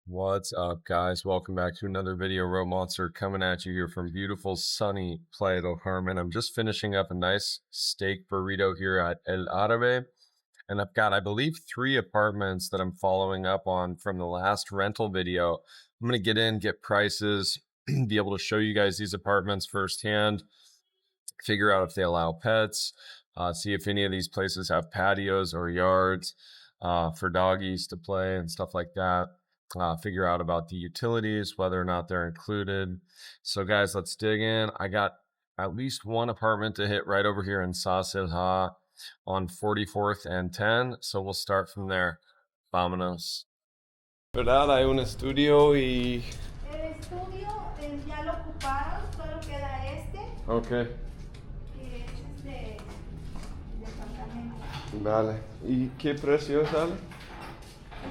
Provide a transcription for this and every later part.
What's up, guys? Welcome back to another video. Road Monster coming at you here from beautiful sunny Playa del Carmen. I'm just finishing up a nice steak burrito here at El Árabe, and I've got, I believe, 3 apartments that I'm following up on from the last rental video. I'm going to get in, get prices, be able to show you guys these apartments firsthand, figure out if they allow pets, see if any of these places have patios or yards for doggies to play and stuff like that. Figure out about the utilities, whether or not they're included. So guys, let's dig in. I got at least one apartment to hit right over here in Zazil-Ha on 44th and 10. So we'll start from there. Vamanos. ¿Verdad? Hay un estudio y... El estudio ya lo ocuparon, solo queda este. Ok. Que es de departamento. Vale. ¿Y qué precio sale?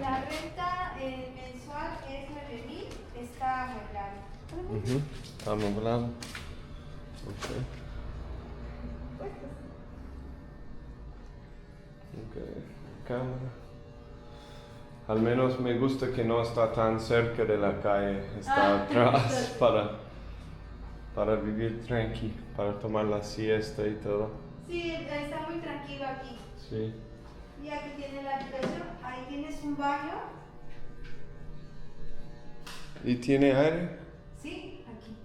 La renta mensual es 9,000, está amueblado. Está amueblado. Ok. Ok. Cámara. Al menos me gusta que no está tan cerca de la calle, está atrás para vivir tranqui, para tomar la siesta y todo. Sí, está muy tranquilo aquí. Sí. Y aquí tiene la habitación, ahí tienes un baño. ¿Y tiene aire? Sí, aquí.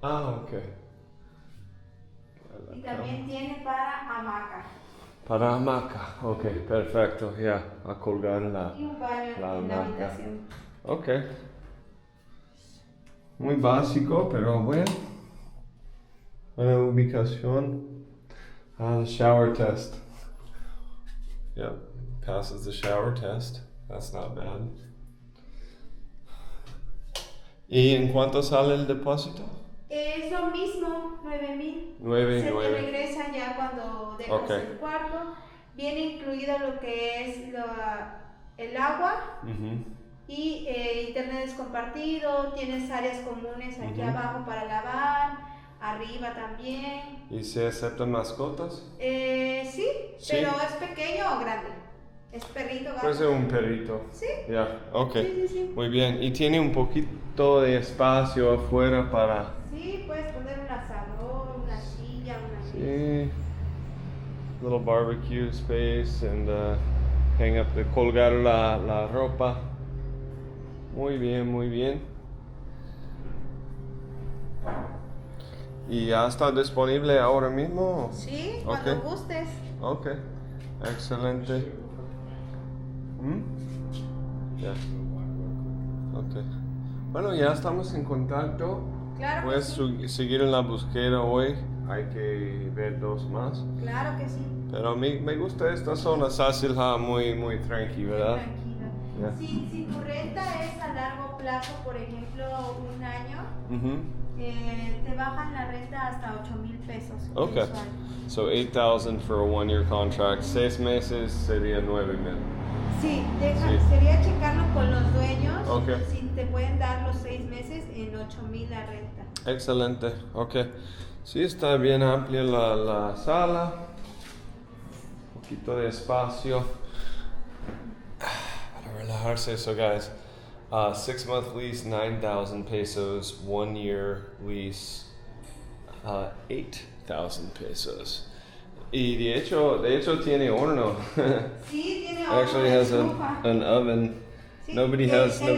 Ah, ok. Y también tiene para hamaca. Para hamaca, ok, perfecto, ya, a colgar Y un baño en la hamaca. habitación. Ok. Muy básico, pero bueno. Buena ubicación. The shower test. Yep, passes the shower test. That's not bad. ¿Y en cuánto sale el depósito? Es lo mismo, 9,000. 9,000. Se te regresa ya cuando dejas el cuarto. Viene incluido lo que es el agua y internet es compartido. Tienes áreas comunes aquí abajo para lavar, arriba también. ¿Y se aceptan mascotas? Sí, pero ¿es pequeño o grande? ¿Es perrito, gato? Puede ser un perrito. Sí. Ya, ok. Sí. Muy bien. ¿Y tiene un poquito de espacio afuera para...? Sí, puedes poner un asador, una silla, una mesa. Sí. Little barbecue space and hang up, colgar la ropa. Muy bien, muy bien. ¿Y ya está disponible ahora mismo? Sí, cuando gustes. Ok, excelente. Ya. Ok. Bueno, ya estamos en contacto. Claro Puedes que sí. seguir en la búsqueda hoy. Hay que ver 2 más. Claro que sí. Pero a mí me gusta esta zona, Zazil-Ha, muy tranqui, ¿verdad? Tranquilo. Yeah. Si tu renta es a largo plazo, por ejemplo, un año, te bajan la renta hasta 8,000 pesos. Okay. Mensual. So 8,000 for a 1-year contract. 6 meses sería 9,000. Sí, sería checarlo con los dueños. Okay. Si te pueden dar los 6 meses en 8,000 la renta. Excelente, ok. Sí, está bien amplia la sala. Un poquito de espacio. Para relajarse. So guys, 6-month lease, 9,000 pesos. 1-year lease, 8,000 pesos. Y de hecho tiene horno. Sí, tiene horno. Actually has an oven. Sí, Nobody has an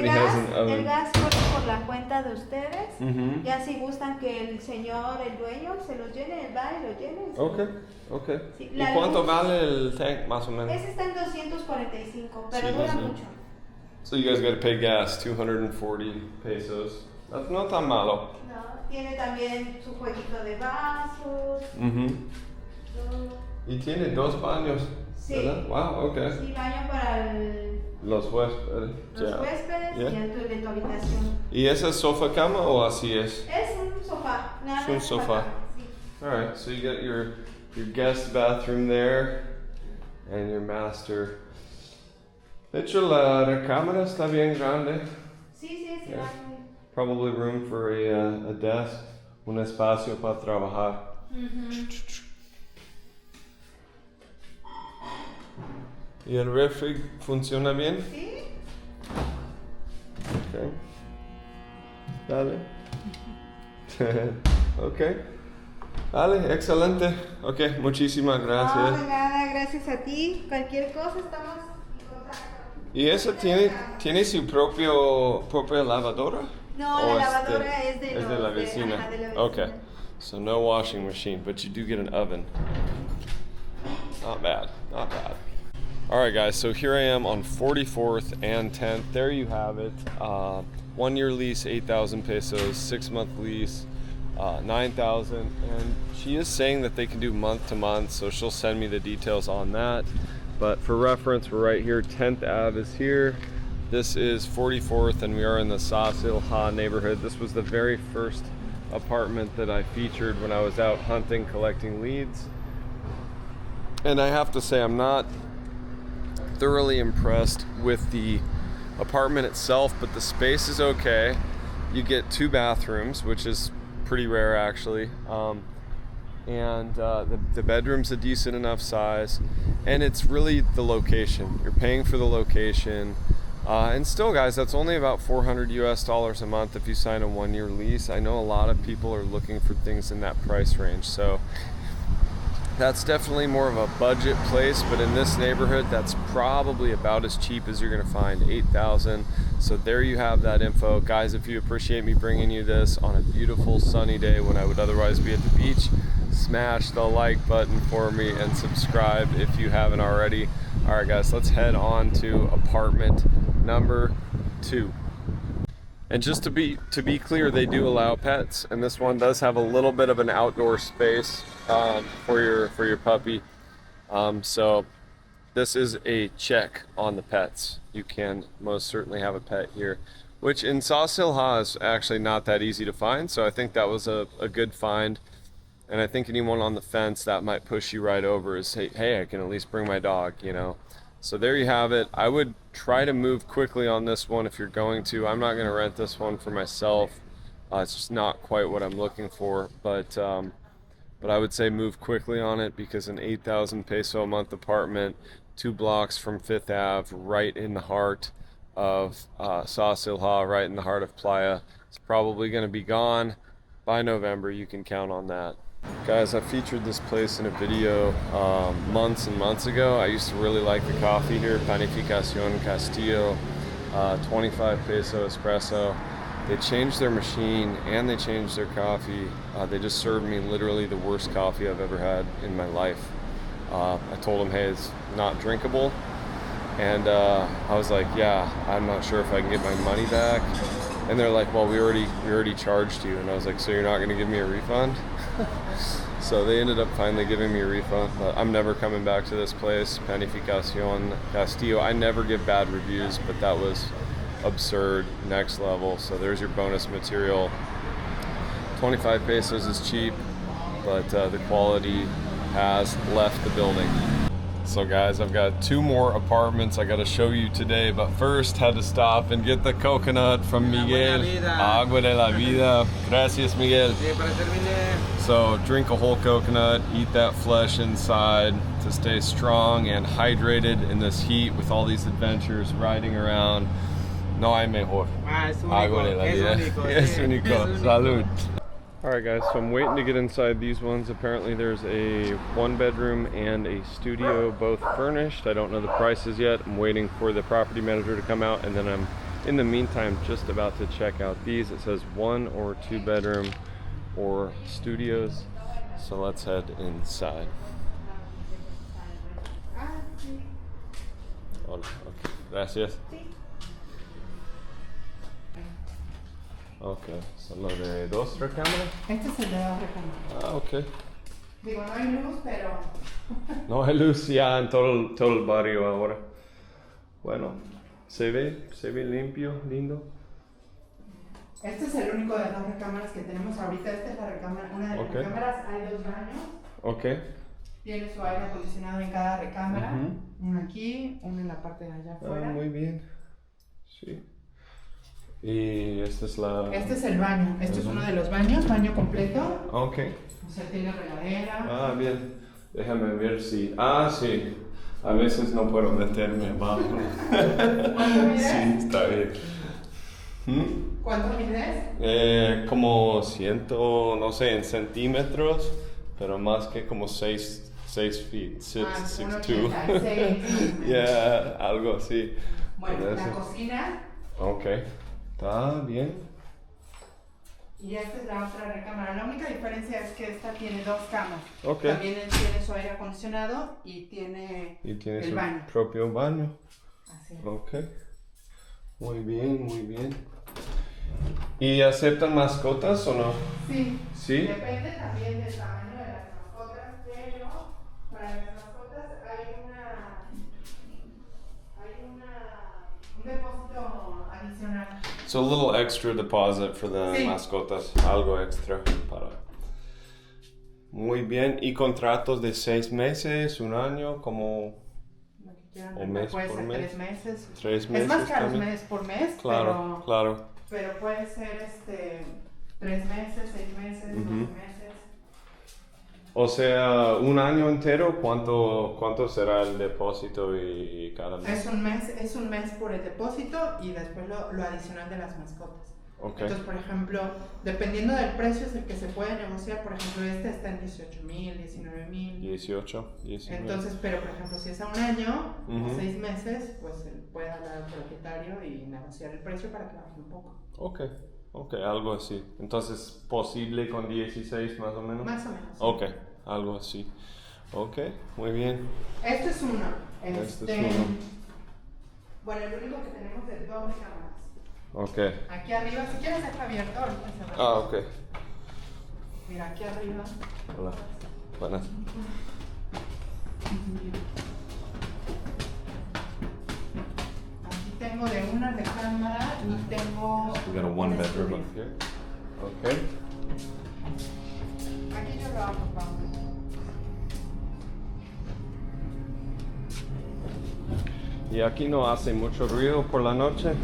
oven. El gas corre por la cuenta de ustedes. Ya si gustan que el señor, el dueño, se los llene, él va y lo llene. Ok. Sí, ¿Y cuánto vale el tank más o menos? Ese está en 245, pero Sí, dura sí. mucho. So you guys gotta pay gas, 240 pesos. That's no tan malo. No, tiene también su jueguito de vasos. Todo. Y tiene 2 baños, Sí. ¿verdad? Wow, ok. Sí, baño para Los huéspedes. los huéspedes y el de tu habitación. ¿Y ese es sofá cama o así es? Es un sofá. Nada Es un más sofá. Sí. Alright, so you got your guest bathroom there and your master. De hecho, la recámara está bien grande. Sí, es grande. Probably room for a desk, un espacio para trabajar. ¿Y el refri funciona bien? Sí. Ok. Dale. Ok. Dale, excelente. Ok, muchísimas gracias. No, nada, gracias a ti. Cualquier cosa estamos en contacto. ¿Y eso tiene su propia lavadora? No, la lavadora es de la vecina. Ajá, de la vecina. Okay, so no washing machine, but you do get an oven. Not bad, not bad. All right, guys, so here I am on 44th and 10th. There you have it. 1 year lease, 8,000 pesos, 6-month lease, 9,000. And she is saying that they can do month to month, so she'll send me the details on that. But for reference, we're right here. 10th Ave is here. This is 44th, and we are in the Zazil-Ha neighborhood. This was the very first apartment that I featured when I was out hunting, collecting leads. And I have to say, I'm not thoroughly impressed with the apartment itself, but the space is okay. You get 2 bathrooms, which is pretty rare actually. And the bedroom's a decent enough size, and it's really the location. You're paying for the location, and still, guys, that's only about $400 US a month if you sign a 1 year lease. I know a lot of people are looking for things in that price range, so that's definitely more of a budget place, but in this neighborhood, that's probably about as cheap as you're gonna find, 8,000. So there you have that info. Guys, if you appreciate me bringing you this on a beautiful sunny day when I would otherwise be at the beach, smash the like button for me and subscribe if you haven't already. All right, guys, let's head on to apartment number 2. And just to be clear, they do allow pets, and this one does have a little bit of an outdoor space for your puppy. So this is a check on the pets. You can most certainly have a pet here, which in Zazil-Ha is actually not that easy to find. So I think that was a good find. And I think anyone on the fence that might push you right over is, hey, I can at least bring my dog, you know. So there you have it. I would try to move quickly on this one if you're going to. I'm not going to rent this one for myself. It's just not quite what I'm looking for. But I would say move quickly on it, because an 8,000 peso a month apartment, 2 blocks from 5th Ave, right in the heart of Zazil-Ha, right in the heart of Playa, it's probably going to be gone by November. You can count on that. Guys, I featured this place in a video months and months ago. I used to really like the coffee here, Panificación Castillo, 25 peso espresso. They changed their machine and they changed their coffee. They just served me literally the worst coffee I've ever had in my life. I told them, hey, it's not drinkable. And I was like, yeah, I'm not sure if I can get my money back. And they're like, well, we already charged you. And I was like, so you're not going to give me a refund? So they ended up finally giving me a refund, but I'm never coming back to this place, Panificación Castillo. I never give bad reviews, but that was absurd, next level. So there's your bonus material. 25 pesos is cheap, but the quality has left the building. So guys, I've got 2 more apartments I got to show you today, but first had to stop and get the coconut from Miguel. Agua de la vida. Gracias, Miguel. So drink a whole coconut, eat that flesh inside to stay strong and hydrated in this heat with all these adventures, riding around. No hay mejor. Agua de la vida. Es único. Salud. Alright guys, so I'm waiting to get inside these ones. Apparently there's a 1-bedroom and a studio, both furnished. I don't know the prices yet. I'm waiting for the property manager to come out, and then I'm in the meantime just about to check out these. It says 1 or 2-bedroom or studios. So let's head inside. Okay. Gracias. Ok, son los de 2 recámaras. Este es el de 2 recámaras. Ah, ok. Digo, no hay luz, pero... No hay luz ya en todo el barrio ahora. Bueno, se ve limpio, lindo. Este es el único de 2 recámaras que tenemos ahorita. Esta es la recámara, una de las recámaras. Hay 2 baños. Ok. Tiene su aire acondicionado en cada recámara. Uno aquí, uno en la parte de allá afuera. Ah, muy bien. Sí. Y esta es la... Este es el baño. Este es uno de los baños, baño completo. Ok. O sea, tiene regadera. Ah, bien. Déjame ver si... Ah, sí. A veces no puedo meterme abajo. Sí, está bien. ¿Cuánto mides? Como 100, no sé, en centímetros, pero más que como 6 feet, 6'2". 1,86. Yeah, algo así. Bueno, la cocina. Ok, está bien. Y esta es la otra recámara. La única diferencia es que esta tiene 2 camas. Okay. También tiene su aire acondicionado y tiene el su baño. propio baño. Así es. Ok. Muy bien, muy bien. ¿Y aceptan mascotas o no? Sí. ¿Sí? Depende también del tamaño de las mascotas, pero para las mascotas un depósito adicional. So a little extra deposit for the mascotas. Algo extra para. Muy bien. ¿Y contratos de 6 meses, un año, como o mes puede por ser mes? 3 meses. 3 meses. Es más caro también. mes por mes, Claro, claro. pero puede ser 3 meses, 6 meses, 12 meses. O sea, un año entero, ¿cuánto será el depósito y cada mes? Es un mes por el depósito y después lo adicional de las mascotas. Okay. Entonces, por ejemplo, dependiendo del precio es el que se puede negociar. Por ejemplo, este está en 18,000, 19,000. 18, 19. Entonces, pero por ejemplo, si es a un año o 6 meses, pues él puede hablar al propietario y negociar el precio para que baje un poco. Ok, algo así. Entonces, ¿posible con 16 más o menos? Más o menos. Ok, algo así. Ok, muy bien. Este es uno. Este es uno. Bueno, el único que tenemos de 2 recámaras. Ok. Aquí arriba, si quieres deja abierto, ahorita cerramos. Ah, ok. Mira, aquí arriba. Hola. Buenas. Aquí tengo de una recámara y tengo. We got a one bedroom up here. Ok. Aquí yo lo hago, vamos. ¿Y aquí no hace mucho ruido por la noche?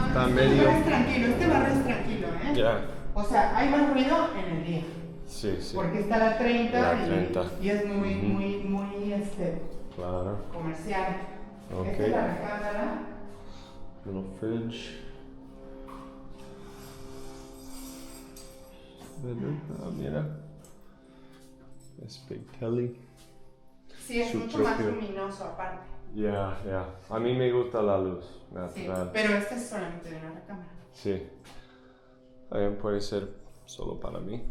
Está Este medio. barrio es tranquilo, ¿eh? Ya. O sea, hay más ruido en el día. Sí. Porque está la 30, La 30. Y es muy Claro. comercial. Ok. Esta es la recámara. Little fridge. Mira. Es big telly. Sí, es mucho más luminoso aparte. Ya. A mí me gusta la luz natural. Sí, pero este es solamente de una recámara. Sí. También puede ser solo para mí.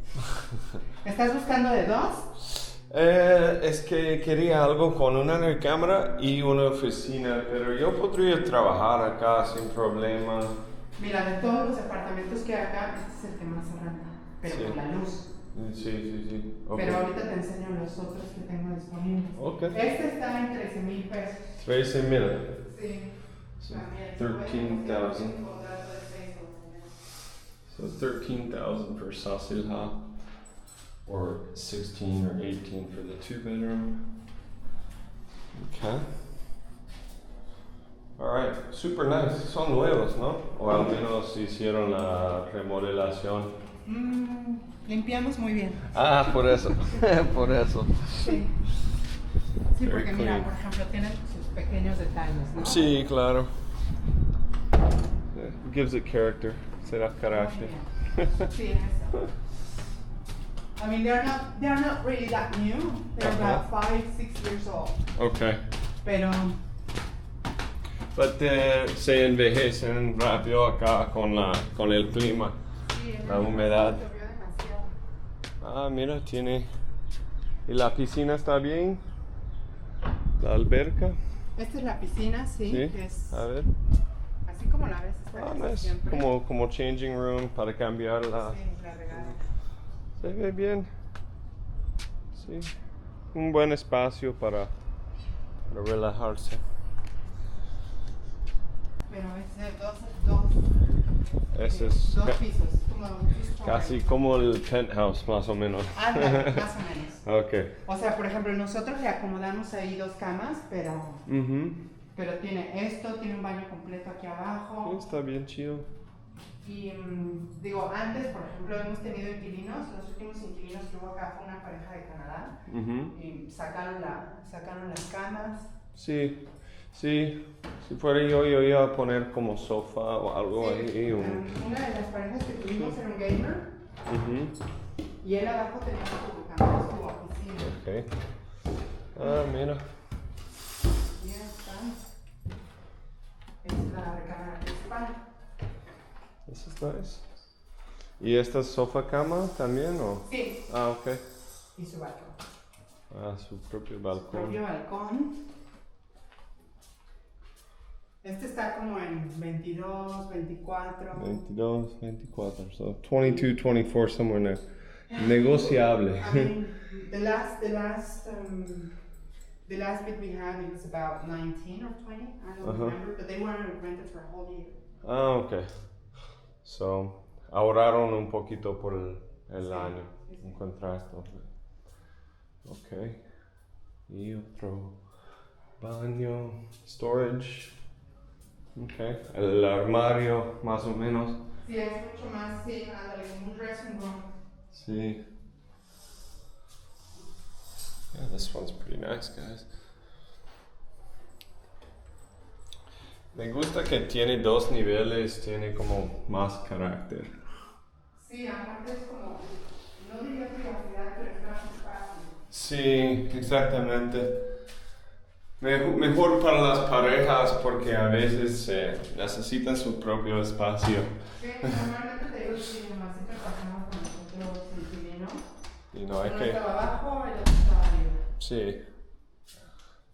¿Estás buscando de 2? Es que quería algo con una recámara y una oficina, pero yo podría trabajar acá sin problema. Mira, de todos los apartamentos que hay acá, este es el que más se renta, pero con la luz. Sí. Okay. Pero ahorita te enseño los otros que tengo disponibles. Okay. Este está en 13,000 pesos. 13,000. Sí. So También. 13,000. Un contrato de 6 So 13,000 for Zazil-Ha, or 16 or 18 for the 2-bedroom. Okay. Alright, super nice. Son nuevos, ¿no? O al menos hicieron la remodelación. Limpiamos muy bien. Ah, por eso. Por eso. Sí. Sí, porque mira, por ejemplo, tienen sus pequeños detalles, ¿no? Sí, claro. It gives it character. Se da carácter. Sí, eso. I mean, they're not really that new. They're about 5, 6 years old. Okay. Pero But se envejecen rápido acá con el clima. sí, La humedad. llovió demasiado. Ah, mira, tiene. ¿Y la piscina está bien? ¿La alberca? Esta es la piscina, sí. Sí. Que es A ver. así como la ves, está Es siempre. como changing room para cambiar la. Sí, la regada. Se ve bien. Sí. Un buen espacio para relajarse. Pero es de Ese es dos pisos. Como casi como el penthouse, más o menos. Ándale, más o menos. Okay. O sea, por ejemplo, nosotros le acomodamos ahí 2 camas, pero tiene esto, tiene un baño completo aquí abajo. Está bien chido. Y digo, antes, por ejemplo, hemos tenido inquilinos. Los últimos inquilinos que hubo acá fue una pareja de Canadá. Y sacaron las camas. Sí. Sí, si fuera yo iba a poner como sofá o algo ahí. Una de las parejas que tuvimos era un gamer. Y él abajo tenía su cama, su oficina. Ok. Ah, mira. Y esta es la recámara principal. Eso es nice. ¿Y esta es sofá cama también o? Sí. Ah, ok. Y su balcón. Ah, su propio balcón. Su propio balcón. Este está como en 22, 24. 22, 24. So 22, 24, somewhere in there. Negociable. I mean, the last bid we had, it was about 19 or 20. I don't remember, but they weren't rented for a whole year. Ah, ok. So, ahorraron un poquito por el año. Un contraste. Ok. Y otro baño, storage. Ok. El armario, más o menos. Sí, es mucho más, sí, ándale, como un dressing room. Sí. Yeah, this one's pretty nice, guys. Me gusta que tiene dos niveles, tiene como más carácter. Sí, aparte es como, no diría privacidad, pero es más espacio. Sí, exactamente. Mejor para las parejas porque a veces necesitan su propio espacio. Sí, normalmente te digo que nomás siempre pasamos con nosotros inquilinos. Y no hay Uno que... estaba abajo, el otro estaba arriba. Sí.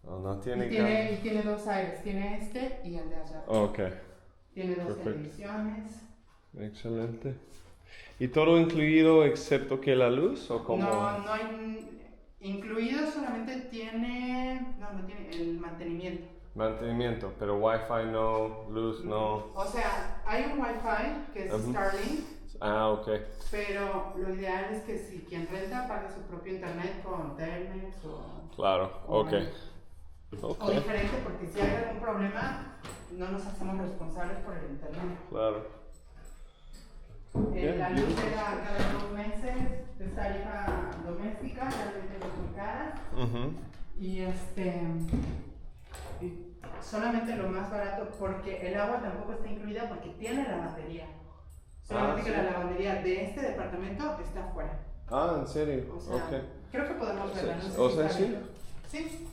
No tiene... Y tiene dos aires, tiene este y el de allá. Ok. Tiene dos Perfecto. televisiones. Excelente. ¿Y todo incluido excepto que la luz o cómo? No hay incluido, solamente tiene, no tiene el mantenimiento. Mantenimiento, pero wifi no, luz no. O sea, hay un wifi que es Starlink. Ah, ok. Pero lo ideal es que si quien renta pague su propio internet con Telmex o... Claro, ok. O diferente, porque si hay algún problema, no nos hacemos responsables por el internet. Claro. La luz era cada 2 meses, es tarifa doméstica, realmente es muy cara. Y solamente lo más barato, porque el agua tampoco está incluida porque tiene lavandería. Solamente que la lavandería de este departamento está afuera. Ah, ¿en serio? O sea, creo que podemos verla. No sé O si sea, está sí. bien. Sí.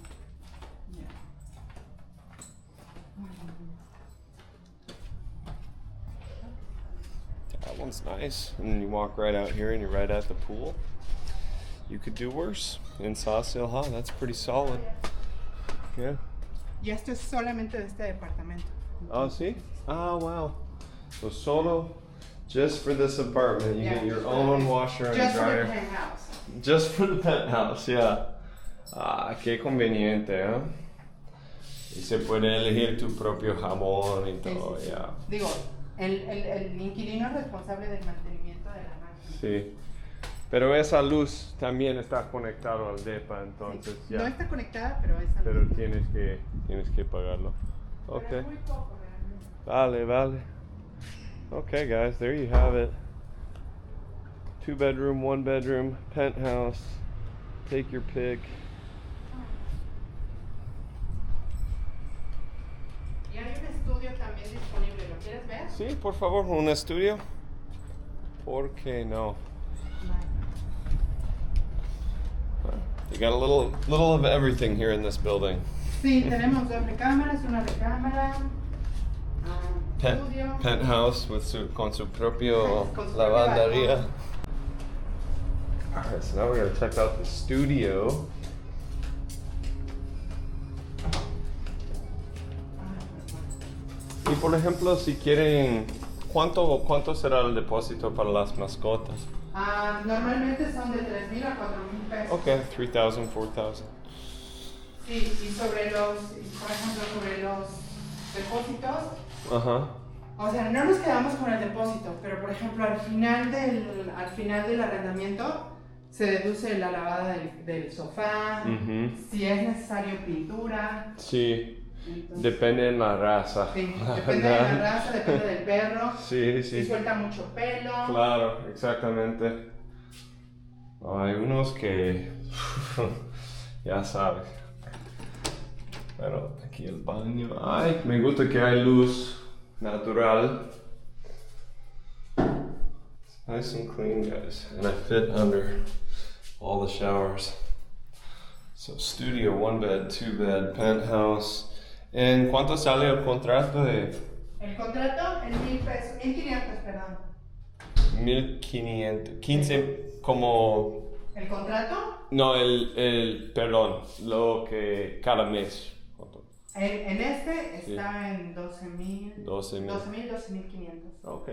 That one's nice. And then you walk right out here and you're right at the pool. You could do worse. In Zazil-Ha, that's pretty solid. Yeah. Y esto es solamente de este departamento. Oh, see? Oh, wow. So solo, just for this apartment, you get your own washer and just dryer. For the penthouse. Just for the penthouse, yeah. Ah, qué conveniente, ¿eh? Y se puede elegir tu propio jabón y todo, ya. Yeah. Digo, el inquilino es responsable del mantenimiento de la máquina. Sí. Pero esa luz también está conectada al depa, entonces sí. ya. No está conectada, pero esa Pero luz tienes que pagarlo. Pero Okay. es muy poco, realmente. Vale. Okay, guys, there you have it. 2-bedroom, 1-bedroom, penthouse. Take your pick. Y hay un estudio también disponible, ¿lo quieres ver? Sí, por favor, un estudio. ¿Por qué no? You got a little of everything here in this building. Sí, tenemos dos recámaras, una recámara, estudio. Penthouse con su propio lavandería. Alright, so now we're going to check out the studio. Y por ejemplo, si quieren, ¿cuánto será el depósito para las mascotas? Normalmente son de 3,000 a 4,000 pesos. Okay, 3,000, 4,000. Sí, y sobre por ejemplo, sobre los depósitos. O sea, no nos quedamos con el depósito, pero por ejemplo, al final del arrendamiento se deduce la lavada del sofá, si es necesario pintura. Sí. Depende de la raza. Sí, depende de la raza, depende del perro. Sí. Si suelta mucho pelo. Claro, exactamente. Hay unos que ya sabes. Bueno, aquí el baño. Ay, me gusta que hay luz natural. It's nice and clean, guys. And I fit under all the showers. So studio, 1 bed, 2 bed, penthouse. ¿En cuánto sale el contrato de? El contrato en 1,000 pesos, 1,500, perdón. 1,500, 15 como... ¿El contrato? No, perdón, lo que cada mes. En este está en 12,000. 12,500. Ok,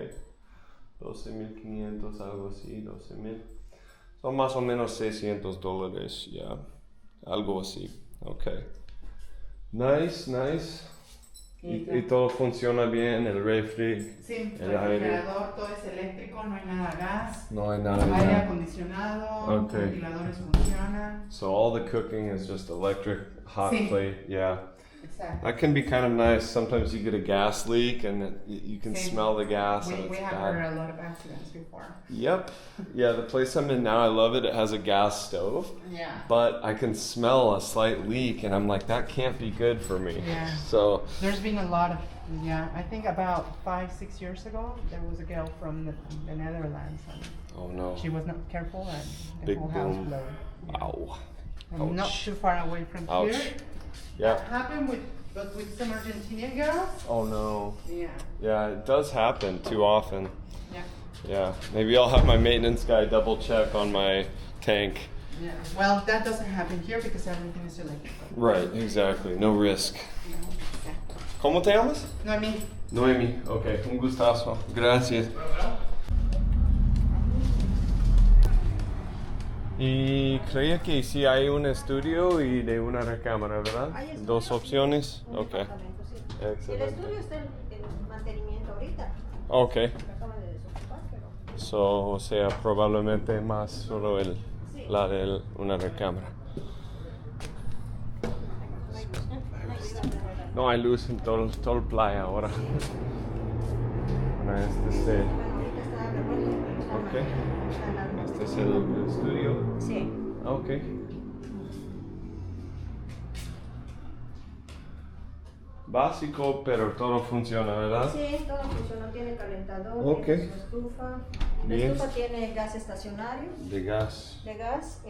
12,500, algo así, 12,000. Son más o menos $600, ya, algo así. Ok. Nice. Y todo funciona bien, el refri, sí, el aire. Refrigerador, todo es eléctrico, no hay nada de gas. No hay nada de aire gas. acondicionado, Okay. ventiladores funcionan. So all the cooking is just electric, hot Sí. plate, yeah. Exacto. That can be kind of nice. Sometimes you get a gas leak and you can Sí. smell the gas and We it's have bad. heard a lot of accidents before. Yep. Yeah, the place I'm in now, I love it. It has a gas stove. Yeah. But I can smell a slight leak and I'm like, that can't be good for me. Yeah. So, There's been a lot of, I think about 5-6 years ago, there was a girl from the Netherlands and oh no. she was not careful and the Big whole house boom. blew. Yeah. Ow. And not Ouch. too far away from Ouch. here. Yeah. That happened with some Argentinian girls. Oh no. Yeah. Yeah, it does happen too often. Yeah. Yeah. Maybe I'll have my maintenance guy double check on my tank. Yeah. Well, that doesn't happen here because everything is electrical. Right, exactly. No risk. Yeah. ¿Cómo te llamas? No, I mean, Noemi. Ok, un gustazo. Gracias. Y creía que sí hay un estudio y de una recámara, ¿verdad? Hay estudio, Dos opciones. un Ok. departamento, sí. El Excelente. estudio está en mantenimiento ahorita. Ok. Lo acaban de desocupar, pero So, o sea, probablemente más solo sí. la de una recámara. No hay luz, no hay vida alrededor. No hay luz en todo el playa ahora. Bueno, este es Bueno, ahorita está revuelto, está Ok. está en algo. este es el estudio. Sí. Ah, ok. Básico, pero todo funciona, ¿verdad? Sí, todo funciona. Tiene calentador, Ok. tiene su estufa. La Bien. estufa tiene gas estacionario. De gas. De gas,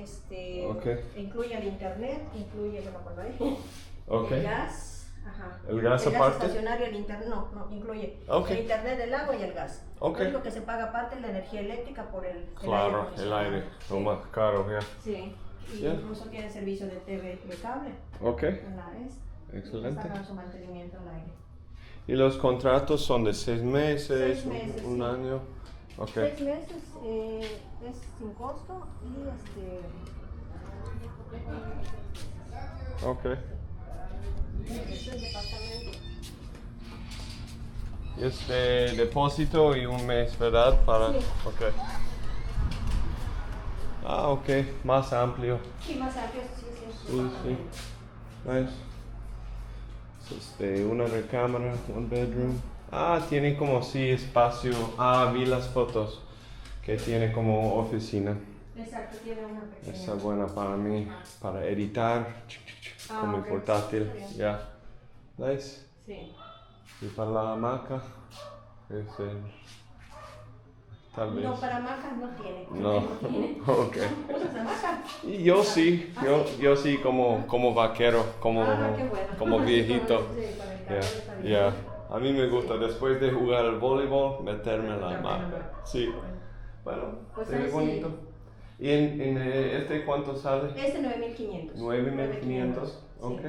Ok. incluye el internet, incluye, bueno, cuando hay Ok. el gas, ajá. ¿El gas el aparte? gas estacionario, el internet, no, incluye Ok. el internet, el agua y el gas. Ok. Lo único que se paga aparte es la energía eléctrica por el Claro, el acondicionado. aire. Sí. Lo más caro, ya. Sí, y Ya. incluso tiene servicio de TV de cable Ok. en la AES. Excelente. Sacan su mantenimiento al aire. ¿Y los contratos son de 6 meses? 6 meses, un sí. año? Ok. 6 meses es sin costo y Ok. este es el departamento. Y es de depósito y un mes, ¿verdad? Para... Sí. Ok. Ah, ok. Más amplio. Sí, más amplio, sí. Sí. Nice. Es de una recámara, un bedroom. Ah, tiene como sí espacio. Ah, vi las fotos. Que tiene como oficina. Exacto, tiene una pequeña. Esa es buena para mí, para editar. Como ok. portátil. Está bien. Ya. Nice. Sí. Y para la hamaca. Tal vez. No, para hamacas no tiene. No. tiene. Ok. ¿Usas hamaca? Y yo sí, yo sí como vaquero, Qué bueno. como viejito. Sí, para el Ya, calor está bien. ya. A mí me gusta después de jugar al voleibol meterme en la Meterme en la hamaca. hamaca. Sí. Bueno, Pues se ve ahí sí. bonito. ¿Y en este cuánto sale? Este 9,500. 9,500. Ok.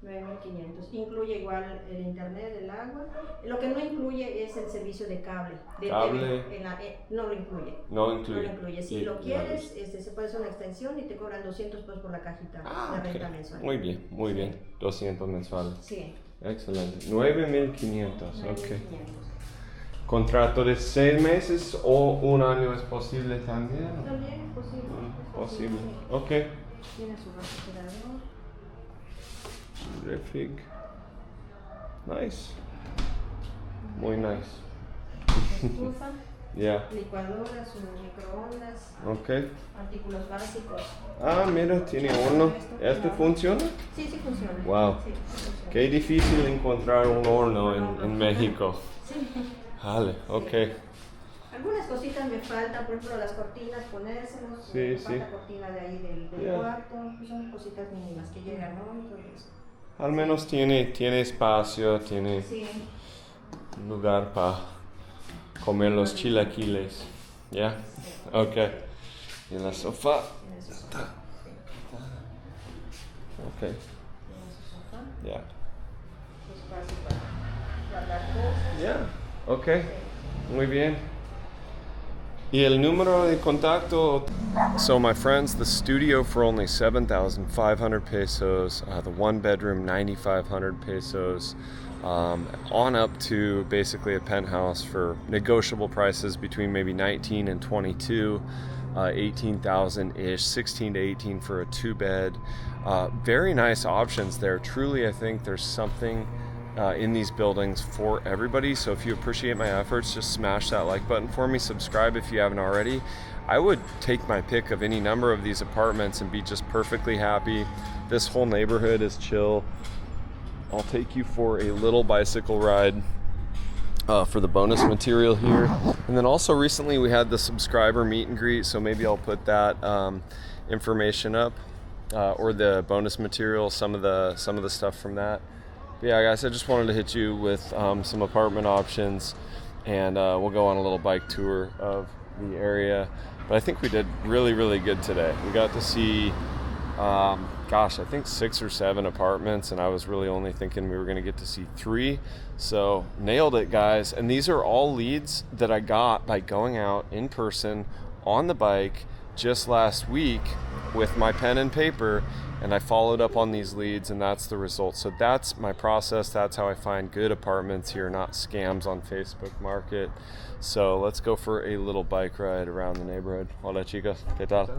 9,500. Incluye igual el internet, el agua. Lo que no incluye es el servicio de cable. De Cable. TV. No lo incluye. No No incluye. lo incluye. Si Y lo la quieres, luz. se puede hacer una extensión y te cobran 200 pesos por la cajita Ah, de ok. renta mensual. Muy bien, muy bien. 200 mensuales. Sí. Excelente. 9,500. Ok. 9,500. ¿Contrato de 6 meses o un año es posible también? También es posible. es Posible. sí. Ok. Tiene su refrigerador. Refig. Nice. Muy nice. Estufa. Yeah. Licuadoras, sus microondas, Okay. artículos básicos. Ah, mira, tiene horno. ¿Este funciona? Sí, sí funciona. Wow. Sí, sí funciona. Qué difícil encontrar un horno en México. Sí. Vale, ok. Algunas cositas me faltan, por ejemplo las cortinas, ponérselos. Sí, me sí. falta cortina de ahí del cuarto. Pues son cositas mínimas que llegan, ¿no? Entonces, Al menos tiene espacio, tiene sí. lugar para comer los chilaquiles. ¿Ya? Ok. Y en la sofá. Tiene su sofá. Ok. Tiene su sofá. Ya. Su espacio para guardar cosas. Ya. Ok. Muy bien. Y el número de contacto. So my friends, the studio for only 7,500 pesos, the one bedroom 9,500 pesos, on up to basically a penthouse for negotiable prices between maybe 19 and 22, 18,000-ish, 16 to 18 for a 2-bed. Very nice options there. Truly, I think there's something in these buildings for everybody. So if you appreciate my efforts, just smash that like button for me. Subscribe if you haven't already. I would take my pick of any number of these apartments and be just perfectly happy. This whole neighborhood is chill. I'll take you for a little bicycle ride for the bonus material here. And then also recently we had the subscriber meet and greet, so maybe I'll put that information up or the bonus material, some of the stuff from that. But yeah, guys, I just wanted to hit you with some apartment options, and we'll go on a little bike tour of the area. But I think we did really, really good today. We got to see, I think 6 or 7 apartments, and I was really only thinking we were going to get to see 3. So nailed it, guys. And these are all leads that I got by going out in person on the bike just last week with my pen and paper, and I followed up on these leads, and that's the result. So that's my process. That's how I find good apartments here, not scams on Facebook Market. So let's go for a little bike ride around the neighborhood. Hola, chicos. ¿Qué tal?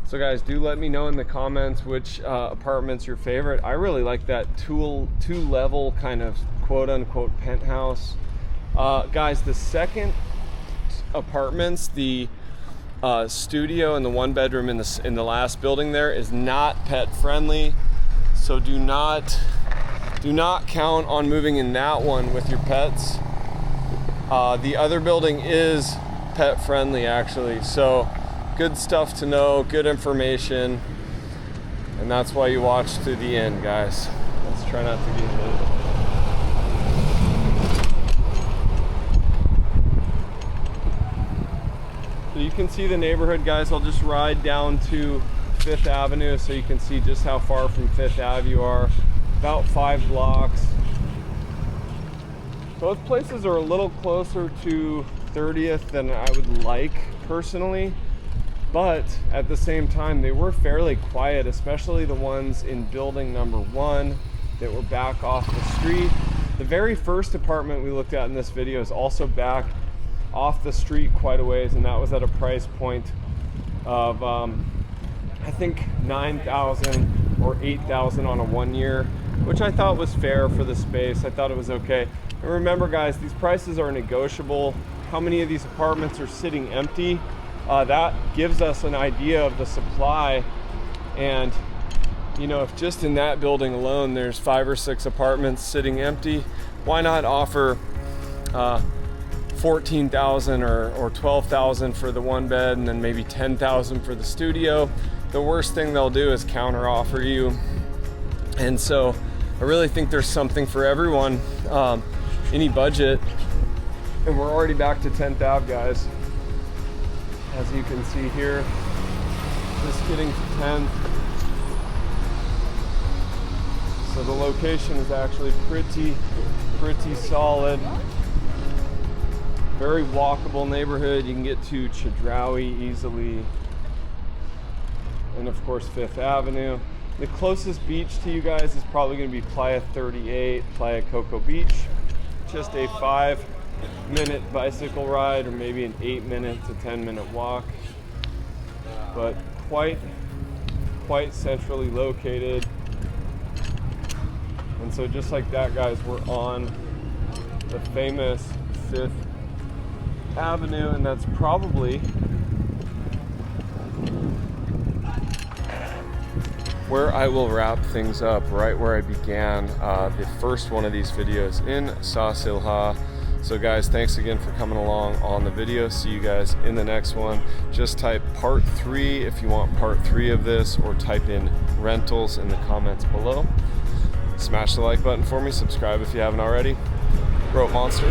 So guys, do let me know in the comments which apartment's your favorite. I really like that two-level kind of quote-unquote penthouse. Guys, the second apartments, the studio and the 1-bedroom in the last building there is not pet friendly, so do not count on moving in that one with your pets. The other building is pet friendly actually, so good stuff to know, good information, and that's why you watch to the end, guys. Let's try not to get hit. So you can see the neighborhood, guys. I'll just ride down to 5th Avenue so you can see just how far from 5th Ave you are. About 5 blocks. Both places are a little closer to 30th than I would like personally, but at the same time they were fairly quiet, especially the ones in building number 1 that were back off the street. The very first apartment we looked at in this video is also back off the street quite a ways, and that was at a price point of I think 9,000 or 8,000 on a 1 year, which I thought was fair for the space. I thought it was okay. And remember, guys, these prices are negotiable. How many of these apartments are sitting empty? That gives us an idea of the supply. And you know, if just in that building alone there's 5 or 6 apartments sitting empty, why not offer 14,000 or 12,000 for the 1-bed and then maybe 10,000 for the studio? The worst thing they'll do is counter offer you. And so I really think there's something for everyone, any budget. And we're already back to 10th Ave, guys. As you can see here, just getting to 10th. So the location is actually pretty solid. Very walkable neighborhood. You can get to Chedraui easily. And of course 5th Avenue. The closest beach to you guys is probably going to be Playa 38, Playa Coco Beach. Just a 5-minute bicycle ride, or maybe an 8-minute to 10-minute walk. But quite centrally located. And so just like that, guys, we're on the famous 5th avenue, and that's probably where I will wrap things up, right where I began the first one of these videos in Zazil-Ha. So guys, thanks again for coming along on the video. See you guys in the next one. Just type part 3 if you want part 3 of this, or type in rentals in the comments below. Smash the like button for me, subscribe if you haven't already. Rope Monster,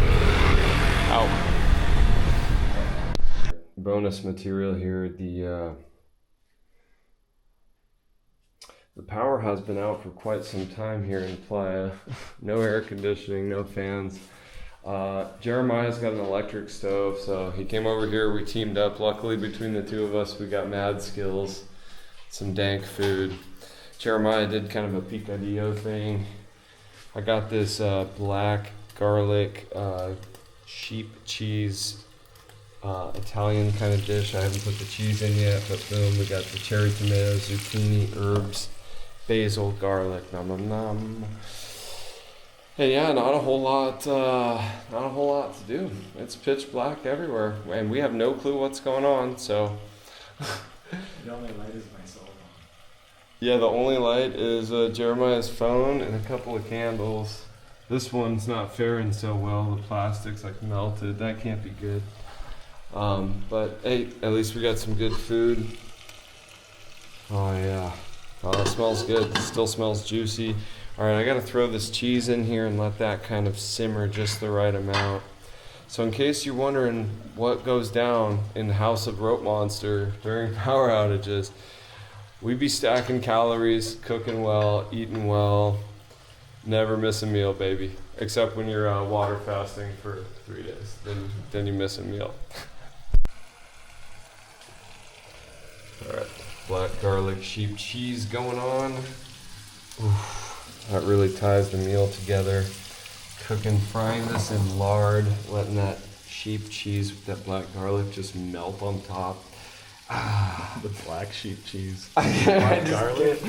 out. Bonus material here, the power has been out for quite some time here in Playa. No air conditioning, no fans. Jeremiah's got an electric stove, so he came over here, we teamed up. Luckily between the two of us, we got mad skills, some dank food. Jeremiah did kind of a picadillo thing. I got this black garlic sheep cheese Italian kind of dish. I haven't put the cheese in yet, but boom, we got the cherry tomatoes, zucchini, herbs, basil, garlic, nom nom nom. And yeah, not a whole lot to do. It's pitch black everywhere, and we have no clue what's going on. So the only light is my cell phone. Yeah, the only light is Jeremiah's phone and a couple of candles. This one's not faring so well. The plastic's like melted. That can't be good. But hey, at least we got some good food. Oh yeah. Oh, it smells good. It still smells juicy. All right, I gotta throw this cheese in here and let that kind of simmer just the right amount. So in case you're wondering what goes down in the House of Rope Monster during power outages, we be stacking calories, cooking well, eating well, never miss a meal, baby. Except when you're water fasting for 3 days, then you miss a meal. All right, black garlic sheep cheese going on. Oof, that really ties the meal together. Frying this in lard, letting that sheep cheese with that black garlic just melt on top. The black sheep cheese. Black garlic?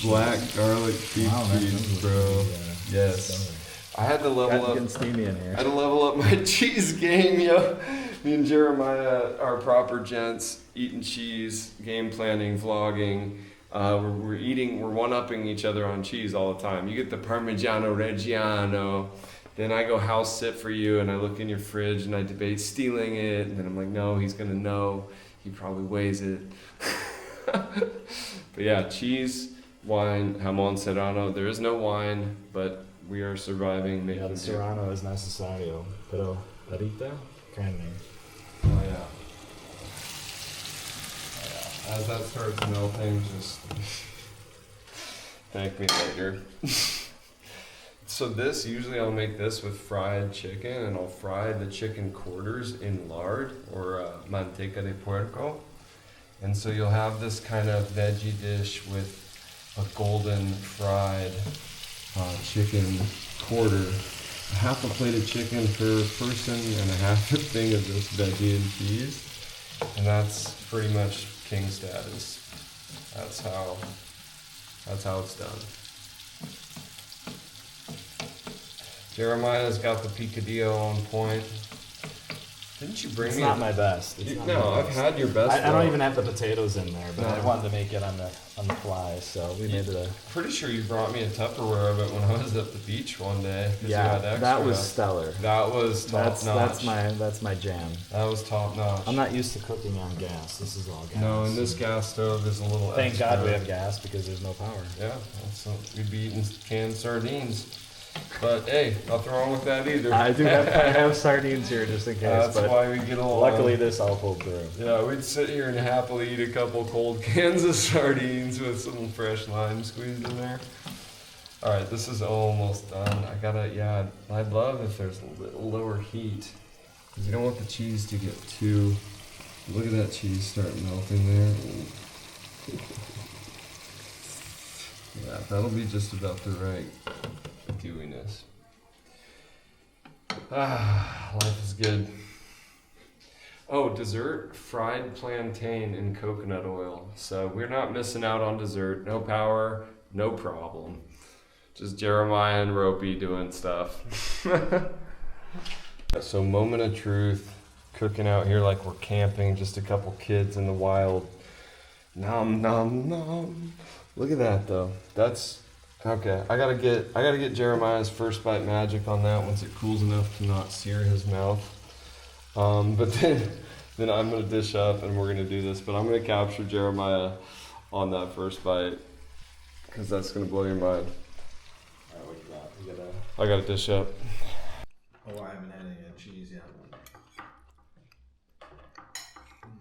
Black garlic sheep cheese, bro. Yes. I had to level up. Getting steamy in here. I had to level up my cheese game, yo. Me and Jeremiah are proper gents, eating cheese, game planning, vlogging. We're one-upping each other on cheese all the time. You get the Parmigiano Reggiano, then I go house sit for you, and I look in your fridge and I debate stealing it, and then I'm like, no, he's gonna know. He probably weighs it. But yeah, cheese, wine, jamón serrano. There is no wine, but we are surviving. Yeah, the serrano is necesario, pero ahorita, carne. Oh yeah. As that starts melting, just thank me later. So this, usually I'll make this with fried chicken, and I'll fry the chicken quarters in lard, or manteca de puerco. And so you'll have this kind of veggie dish with a golden fried chicken quarter. Half a plate of chicken per person and a half a thing of this veggie and cheese. And that's pretty much king status. That's how it's done. Jeremiah's got the picadillo on point. Didn't you bring It's me? not my best. I've had your best. I don't even have the potatoes in there, but No. I wanted to make it on the fly, so we made it a. Pretty sure you brought me a Tupperware of it when I was at the beach one day. 'Cause you had extra. that was stellar. That was top notch. That's my jam. That was top notch. I'm not used to cooking on gas. This is all gas. No, and this gas stove is a little Thank extra. God we have gas because there's no power. Yeah, we'd be eating canned sardines. But hey, nothing wrong with that either. I have sardines here just in case. That's but why we get along. luckily this all pulled through. Yeah, we'd sit here and happily eat a couple cold cans of sardines with some fresh lime squeezed in there. All right, this is almost done. I'd love if there's a little lower heat, because you don't want the cheese to get too, look at that cheese start melting there. Yeah, that'll be just about the right gooiness. Life is good. Oh, dessert, fried plantain in coconut oil. So we're not missing out on dessert. No power, no problem. Just Jeremiah and Ropey doing stuff. So moment of truth, cooking out here like we're camping, just a couple kids in the wild. Nom nom nom. Look at that though. That's okay. I gotta get Jeremiah's first bite magic on that once it cools enough to not sear his mouth. But then I'm gonna dish up and we're gonna do this. But I'm gonna capture Jeremiah on that first bite because that's gonna blow your mind. Alright, what you got? You gotta... I gotta dish up. Oh, I haven't had any cheese yet.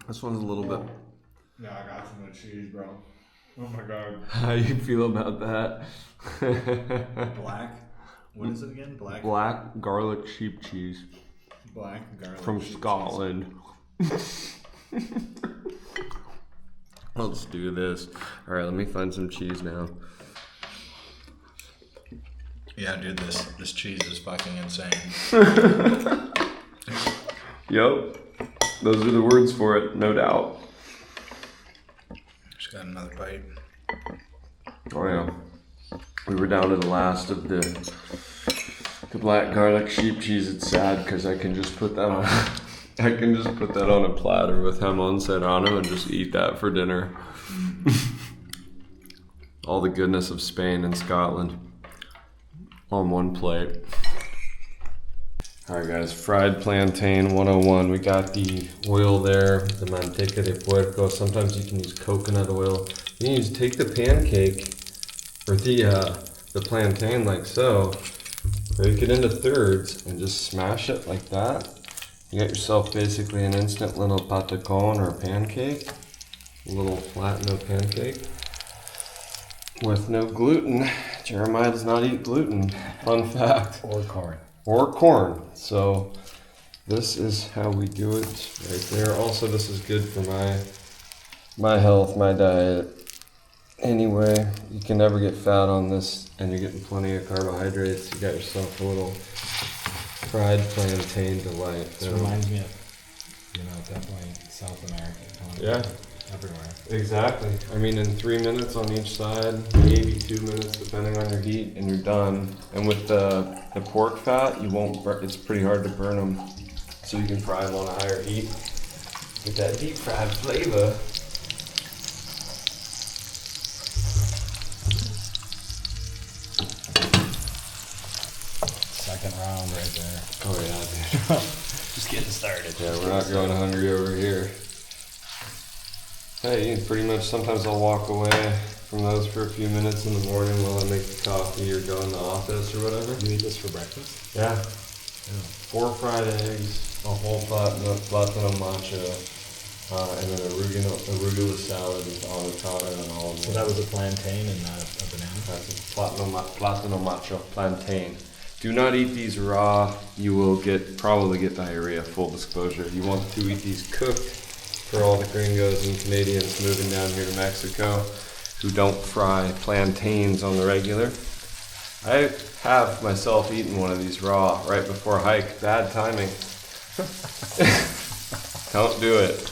This one's a little bit. Yeah, I got some of the cheese, bro. Oh my god. How you feel about that? Black. What is it again? Black garlic sheep cheese. Black garlic From sheep Scotland. Let's do this. All right, let me find some cheese now. Yeah, dude, this cheese is fucking insane. Yep, those are the words for it, no doubt. Just got another bite. Oh yeah, we were down to the last of the black garlic sheep cheese. It's sad because I can just put that on. I can just put that on a platter with jamon serrano and just eat that for dinner. All the goodness of Spain and Scotland on one plate. All right guys, fried plantain 101. We got the oil there, the manteca de puerco. Sometimes you can use coconut oil. You can take the pancake or the plantain like so, break it into thirds and just smash it like that. You got yourself basically an instant little patacon or pancake, a little flatno pancake with no gluten. Jeremiah does not eat gluten, fun fact. Or corn. Or corn. So this is how we do it right there. Also, this is good for my health, my diet. Anyway, you can never get fat on this and you're getting plenty of carbohydrates. You got yourself a little fried plantain delight. This reminds me of, definitely South America. Yeah. Everywhere. Exactly. I mean, in 3 minutes on each side, maybe 2 minutes depending on your heat, and you're done. And with the pork fat, you won't. It's pretty hard to burn them, so you can fry them on a higher heat. With that deep fried flavor. Second round right there. Oh yeah, dude. Just getting started. Yeah, we're not going hungry over here. Hey, pretty much sometimes I'll walk away from those for a few minutes in the morning while I make the coffee or go in the office or whatever. You eat this for breakfast? Yeah. Yeah. 4 fried eggs, a whole platano macho, and then arugula salad with avocado and all of So it. that was a plantain and not a banana? That's a platano macho plantain. Do not eat these raw. You will probably get diarrhea, full disclosure. You want to eat these cooked. For all the gringos and Canadians moving down here to Mexico who don't fry plantains on the regular. I have myself eaten one of these raw right before a hike. Bad timing. Don't do it.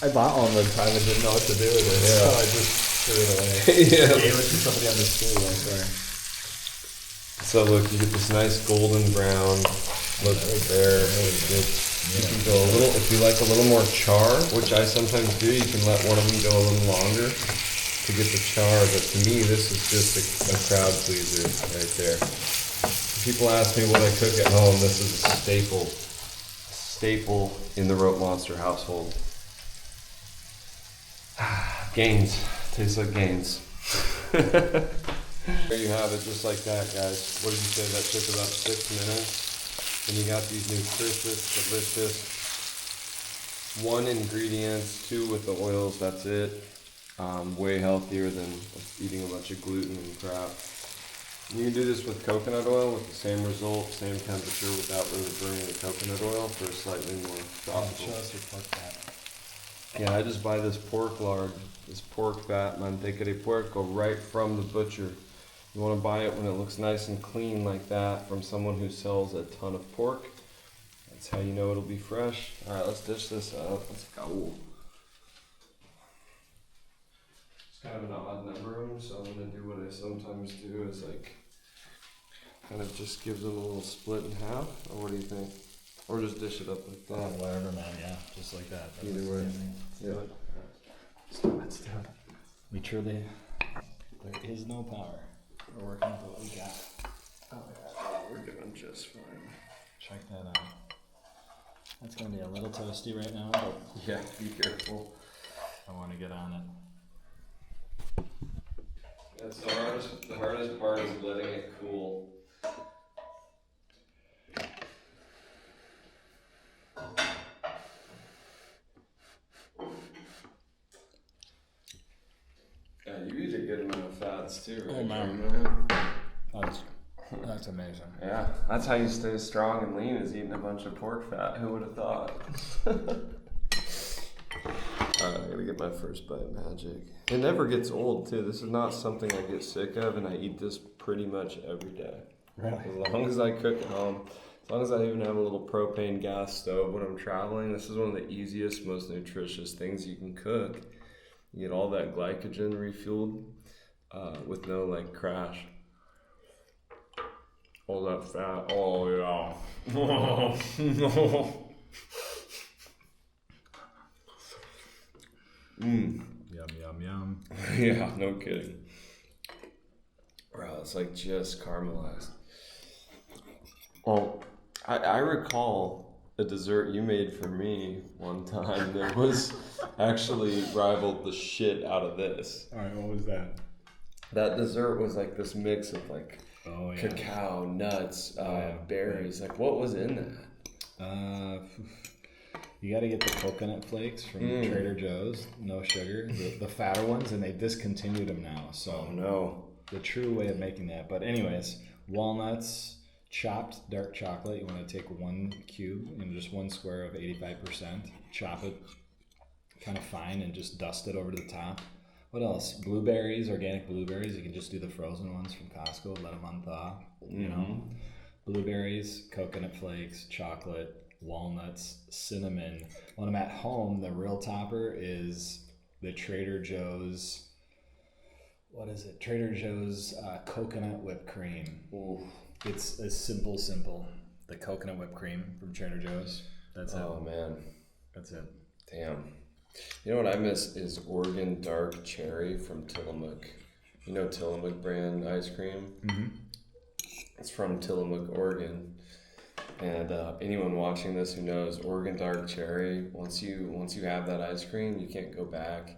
I bought one one time and didn't know what to do with it, Yeah. so I just threw it away. Yeah. I gave it to somebody on the street, I swear. So look, you get this nice golden brown. Look right there. You can go a little, if you like a little more char, which I sometimes do, you can let one of them go a little longer to get the char, but to me this is just a crowd pleaser right there. People ask me what I cook at home, this is a staple in the Rope Monster household. Gaines, tastes like Gaines. There you have it, just like that, guys. What did you say, that took about 6 minutes? And you got these nutritious, delicious, 1 ingredients, 2 with the oils, that's it. Way healthier than eating a bunch of gluten and crap. You can do this with coconut oil with the same result, same temperature without really burning the coconut oil for a slightly more tropical. Yeah, I just buy this pork lard, this pork fat, manteca de puerco, right from the butcher. You want to buy it when it looks nice and clean like that from someone who sells a ton of pork. That's how you know it'll be fresh. All right, let's dish this up. Let's go. It's kind of an odd number room, so I'm going to do what I sometimes do is like kind of just give them a little split in half. Or what do you think? Or just dish it up like Oh, that. whatever, man. Yeah, just like that. Either way. Yeah. Let's do it. We truly, there is no power. We're working with what we got. Oh yeah, we're doing just fine. Check that out. That's gonna be a little toasty right now, but Yeah, be careful. I want to get on it. That's the hardest part is letting it cool. Yeah, you eat a good amount of fats too, right? Oh, man. Carmen? That's amazing. Yeah, that's how you stay strong and lean, is eating a bunch of pork fat. Who would have thought? Alright, I gotta get my first bite magic. It never gets old too. This is not something I get sick of, and I eat this pretty much every day. Really? As long as I cook at home, as long as I even have a little propane gas stove when I'm traveling, this is one of the easiest, most nutritious things you can cook. You get all that glycogen refueled with no like crash. All that fat. Oh yeah. Yum, yum, yum. Yeah, no kidding. Bro, it's like just caramelized. Well, I recall a dessert you made for me one time that was actually rivaled the shit out of this. Alright, what was that? That dessert was like this mix of like cacao, nuts, berries. Like, what was in that? You got to get the coconut flakes from Trader Joe's, no sugar, the fatter ones, and they discontinued them now. So Oh no. the true way of making that. But anyways, walnuts, chopped dark chocolate. You want to take 1 cube, just 1 square of 85%, chop it kind of fine, and just dust it over to the top. What else? Blueberries, organic blueberries. You can just do the frozen ones from Costco, let them unthaw. You know, blueberries, coconut flakes, chocolate, walnuts, cinnamon. When I'm at home, the real topper is the Trader Joe's. What is it? Trader Joe's coconut whipped cream. Ooh. It's a simple. The coconut whipped cream from Trader Joe's. That's it. Oh man. That's it. Damn. You know what I miss is Oregon Dark Cherry from Tillamook. You know Tillamook brand ice cream? Mm-hmm. It's from Tillamook, Oregon. And anyone watching this who knows Oregon Dark Cherry, once you have that ice cream, you can't go back.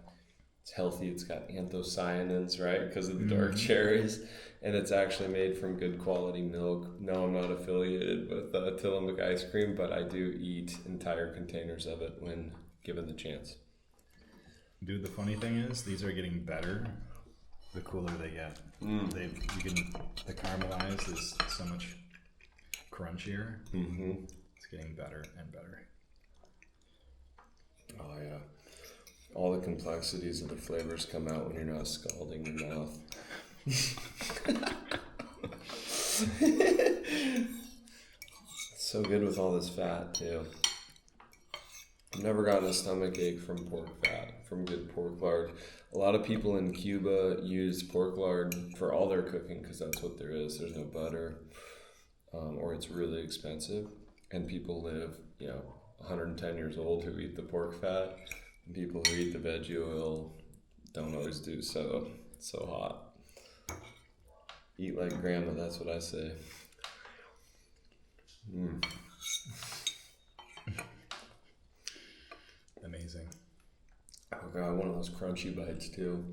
It's healthy. It's got anthocyanins, right? Because of the dark cherries. And it's actually made from good quality milk. No, I'm not affiliated with Tillamook ice cream, but I do eat entire containers of it when given the chance. Dude, the funny thing is, these are getting better the cooler they get. The caramelized is so much crunchier. Mm-hmm. It's getting better and better. Oh yeah. All the complexities of the flavors come out when you're not scalding your mouth. It's so good with all this fat too. I've never gotten a stomach ache from pork fat, from good pork lard. A lot of people in Cuba use pork lard for all their cooking because that's what there is. There's no butter, or it's really expensive. And people live, 110 years old who eat the pork fat. And people who eat the veggie oil don't always do so hot. Eat like grandma, that's what I say. Amazing. Oh god, one of those crunchy bites too.